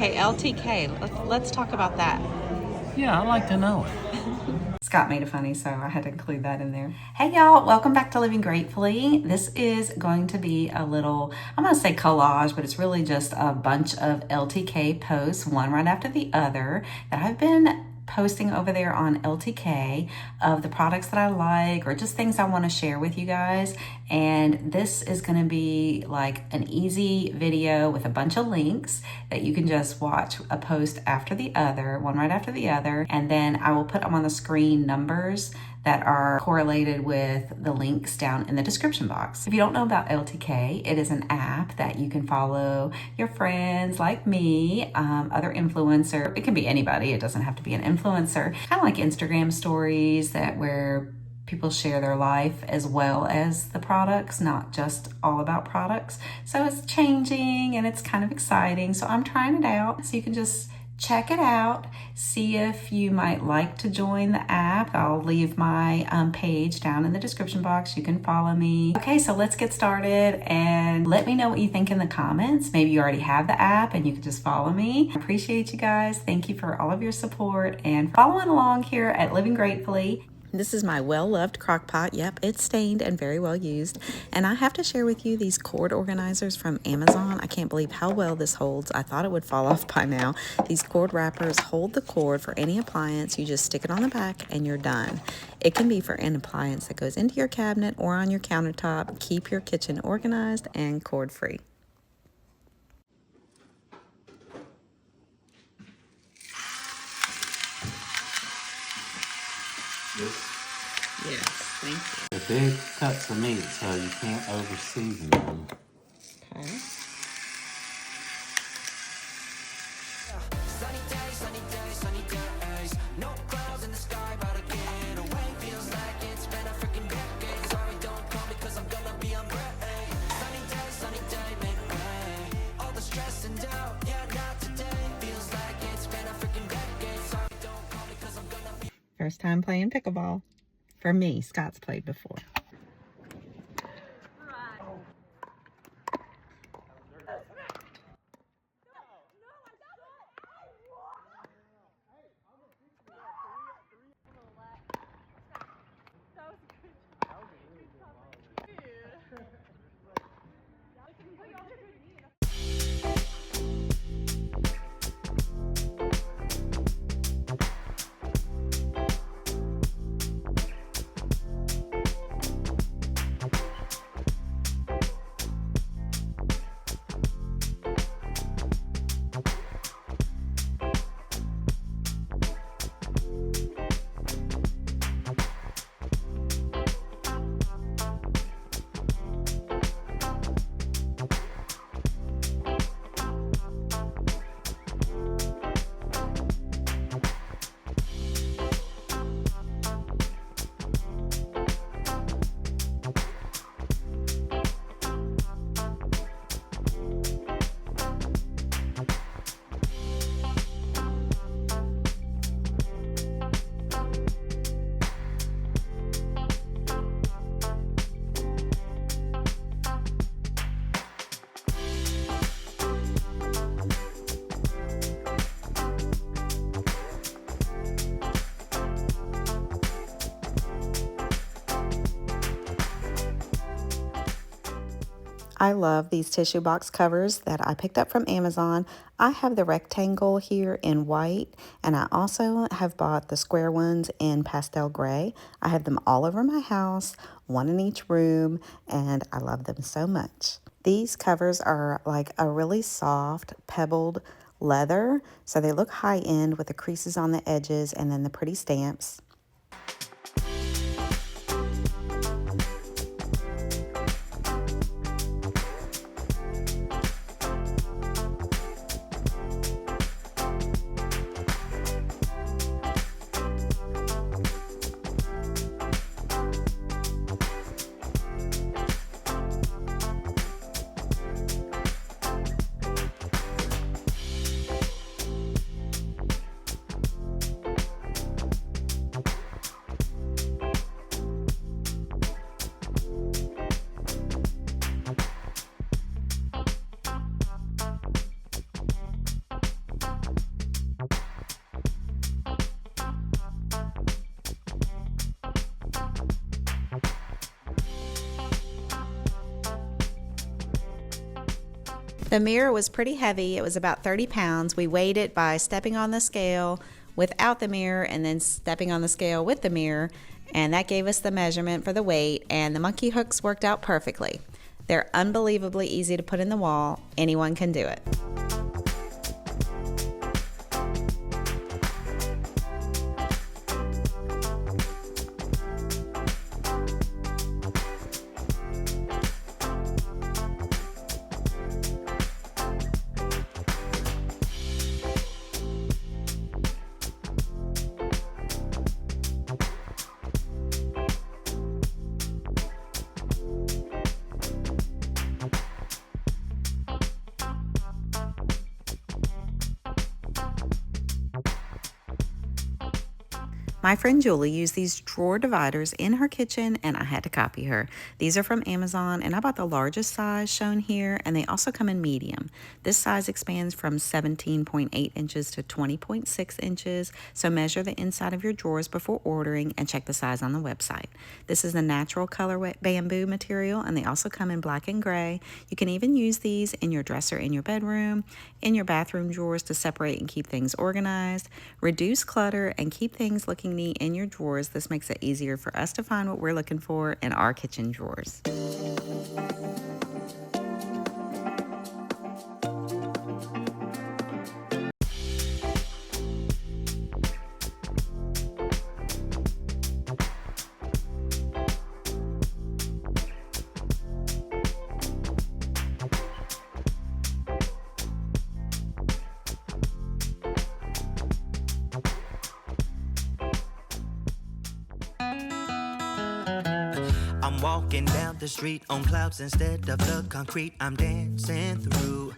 Okay, LTK. Let's talk about that. Yeah, I'd like to know it. Scott made it funny, so I had to include that in there. Hey y'all, welcome back to Living Gratefully. This is going to be a little, I'm gonna say collage, but it's really just a bunch of LTK posts, one right after the other, that I've been posting over there on LTK of the products that I like or just things I want to share with you guys. And this is going to be like an easy video with a bunch of links that you can just watch a post after the other, one right after the other. And then I will put them on the screen numbers that are correlated with the links down in the description box. If you don't know about LTK, it is an app that you can follow your friends like me, other influencer. It can be anybody. It doesn't have to be an influencer. Kind of like Instagram stories that where people share their life as well as the products, not just all about products. So it's changing and it's kind of exciting. So I'm trying it out. So you can just check it out, see if you might like to join the app. I'll leave my page down in the description box. You can follow me. Okay, so let's get started and let me know what you think in the comments. Maybe you already have the app and you can just follow me. I appreciate you guys. Thank you for all of your support and following along here at Living Gratefully. This is my well-loved crock pot. Yep, it's stained and very well used. And I have to share with you these cord organizers from Amazon. I can't believe how well this holds. I thought it would fall off by now. These cord wrappers hold the cord for any appliance. You just stick it on the back and you're done. It can be for an appliance that goes into your cabinet or on your countertop. Keep your kitchen organized and cord-free. Yes, thank you. The big cuts of meat, so you can't over-season them. Okay. First time playing pickleball. For me, Scott's played before. I love these tissue box covers that I picked up from Amazon. I have the rectangle here in white, and I also have bought the square ones in pastel gray. I have them all over my house, one in each room, and I love them so much. These covers are like a really soft, pebbled leather, so they look high-end with the creases on the edges and then the pretty stamps. The mirror was pretty heavy. It was about 30 pounds. We weighed it by stepping on the scale without the mirror and then stepping on the scale with the mirror, and that gave us the measurement for the weight, and the monkey hooks worked out perfectly. They're unbelievably easy to put in the wall. Anyone can do it. My friend Julie used these drawer dividers in her kitchen and I had to copy her. These are from Amazon and I bought the largest size shown here, and they also come in medium. This size expands from 17.8 inches to 20.6 inches, so measure the inside of your drawers before ordering and check the size on the website. This is the natural color bamboo material, and they also come in black and gray. You can even use these in your dresser in your bedroom, in your bathroom drawers to separate and keep things organized. Reduce clutter and keep things looking neat in your drawers. This makes it easier for us to find what we're looking for in our kitchen drawers. I'm walking down the street on clouds instead of the concrete I'm dancing through.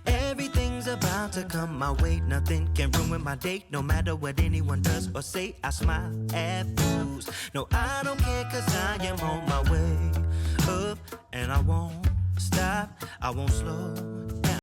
Everything's about to come my way. Nothing can ruin my day. No matter what anyone does or say, I smile at fools. No, I don't care, cause I am on my way up, and I won't stop, I won't slow down.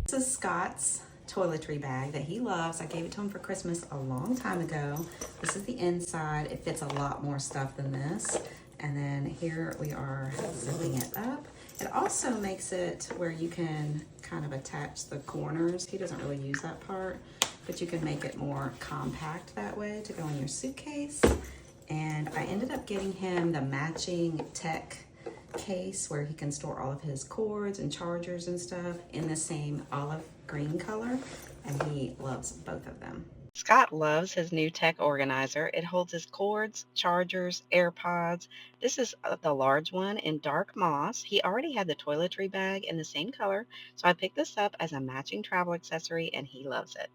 This is Scott's toiletry bag that he loves. I gave it to him for Christmas a long time ago. This is the inside. It fits a lot more stuff than this. And then here we are zipping it up. It also makes it where you can kind of attach the corners. He doesn't really use that part, but you can make it more compact that way to go in your suitcase. And I ended up getting him the matching tech case where he can store all of his cords and chargers and stuff in the same olive green color, and he loves both of them. Scott loves his new tech organizer. It holds his cords, chargers, AirPods. This is the large one in dark moss. He already had the toiletry bag in the same color, so I picked this up as a matching travel accessory, and he loves it.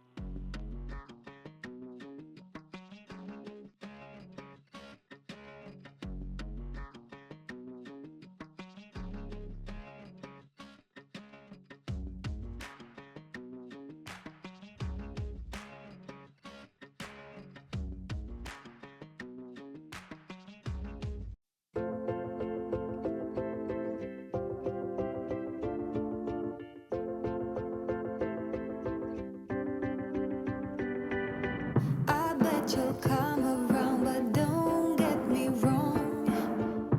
I bet you'll come around, but don't get me wrong.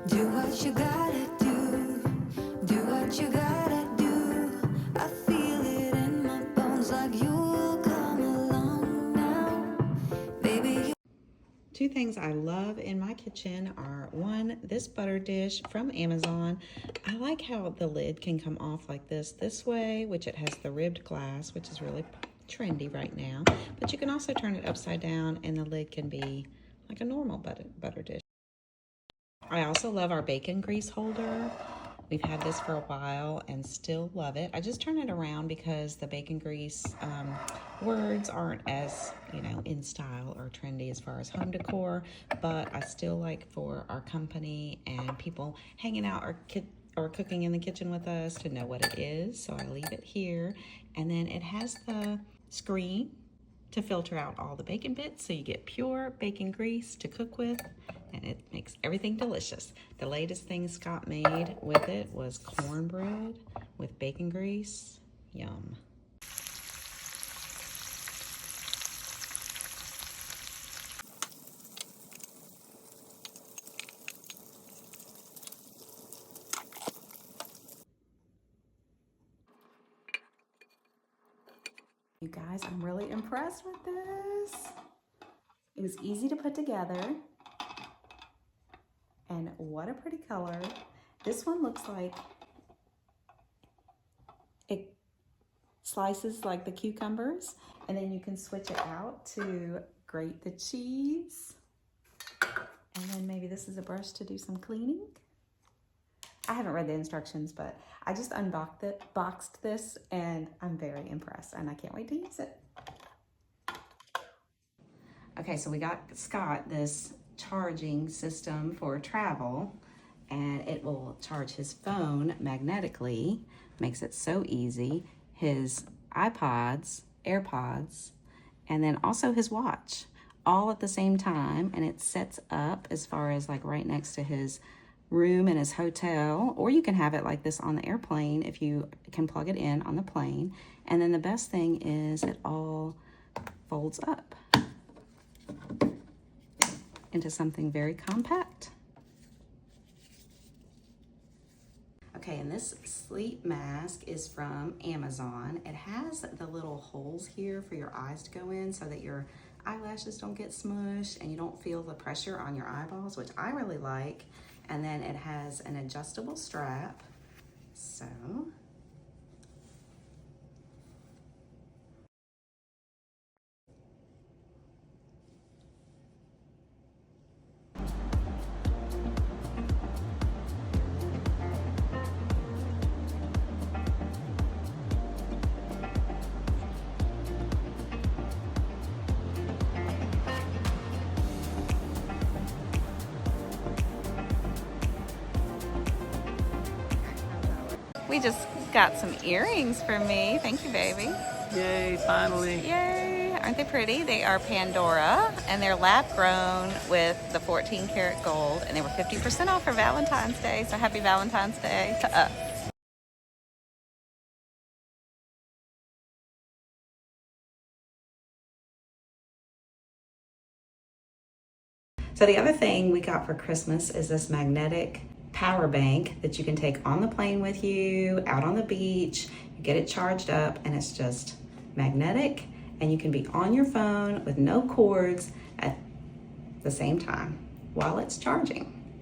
Do what you gotta do. Do what you gotta do. I feel it in my bones like you'll come along now. Baby, Two things I love in my kitchen are, one, this butter dish from Amazon. I like how the lid can come off like this way, which it has the ribbed glass, which is really trendy right now. But you can also turn it upside down and the lid can be like a normal butter dish. I also love our bacon grease holder. We've had this for a while and still love it. I just turn it around because the bacon grease words aren't as, in style or trendy as far as home decor, but I still like for our company and people hanging out or cooking in the kitchen with us to know what it is. So I leave it here. And then it has the screen to filter out all the bacon bits so you get pure bacon grease to cook with, and it makes everything delicious. The latest thing Scott made with it was cornbread with bacon grease. Yum. You guys, I'm really impressed with this. It was easy to put together. And what a pretty color. This one looks like it slices like the cucumbers, and then you can switch it out to grate the cheese. And then maybe this is a brush to do some cleaning. I haven't read the instructions, but I just boxed this, and I'm very impressed, and I can't wait to use it. Okay, so we got Scott this charging system for travel, and it will charge his phone magnetically. Makes it so easy. His iPods, AirPods, and then also his watch, all at the same time, and it sets up as far as like right next to his room in his hotel, or you can have it like this on the airplane if you can plug it in on the plane. And then the best thing is it all folds up into something very compact. Okay, and this sleep mask is from Amazon. It has the little holes here for your eyes to go in so that your eyelashes don't get smushed and you don't feel the pressure on your eyeballs, which I really like. And then it has an adjustable strap. So We just got some earrings for me. Thank you, baby. Yay, finally. Yay! Aren't they pretty? They are Pandora, and they're lab grown with the 14 karat gold, and they were 50% off for Valentine's Day. So happy Valentine's Day to us. So the other thing we got for Christmas is this magnetic power bank that you can take on the plane with you, out on the beach, you get it charged up, and it's just magnetic, and you can be on your phone with no cords at the same time while it's charging.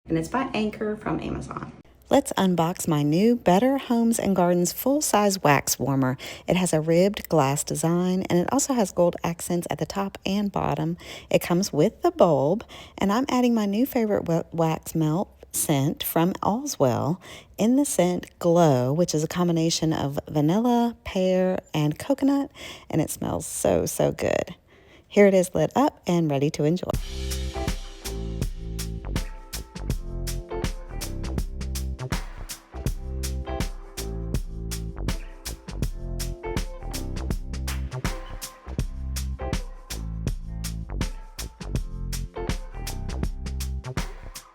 And it's by Anchor from Amazon. Let's unbox my new Better Homes and Gardens full-size wax warmer. It has a ribbed glass design, and it also has gold accents at the top and bottom. It comes with the bulb, and I'm adding my new favorite wax melt scent from Allswell in the scent Glow, which is a combination of vanilla, pear, and coconut, and it smells so, so good. Here it is lit up and ready to enjoy.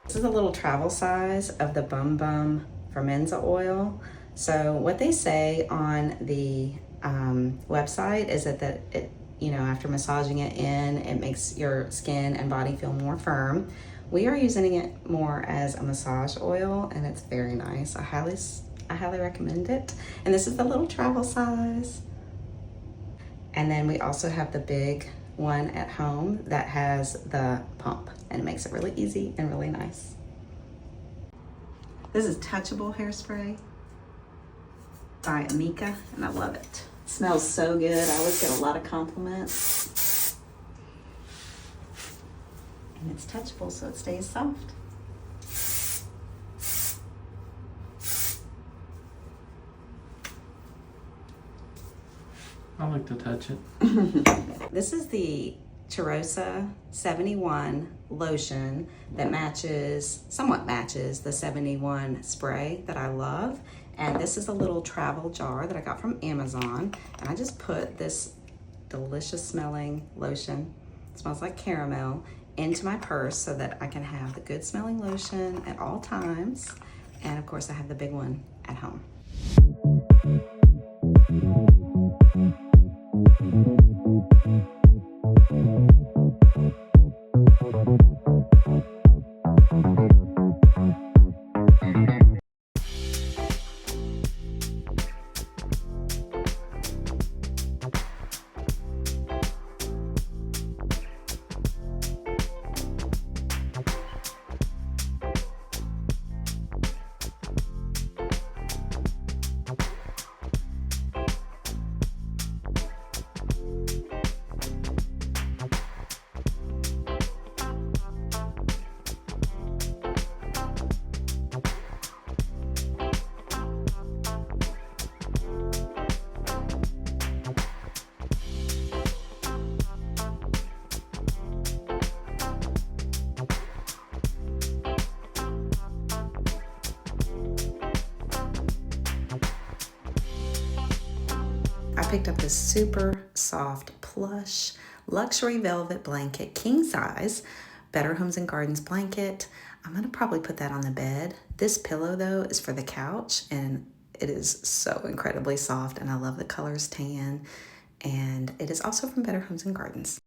This is a little travel size of the Bum Bum Fermenza oil. So what they say on the website is that it, you know, after massaging it in, it makes your skin and body feel more firm. We are using it more as a massage oil, and it's very nice. I highly recommend it. And this is the little travel size. And then we also have the big one at home that has the pump, and it makes it really easy and really nice. This is touchable hairspray by Amika, and I love it. It smells so good. I always get a lot of compliments. And it's touchable, so it stays soft. I like to touch it. This is the Turosa 71 lotion that somewhat matches the 71 spray that I love. And this is a little travel jar that I got from Amazon. And I just put this delicious smelling lotion, it smells like caramel, into my purse so that I can have the good smelling lotion at all times. And of course I have the big one at home. I picked up this super soft plush luxury velvet blanket, king size, Better Homes and Gardens blanket. I'm gonna probably put that on the bed. This pillow though is for the couch, and it is so incredibly soft, and I love the colors tan, and it is also from Better Homes and Gardens.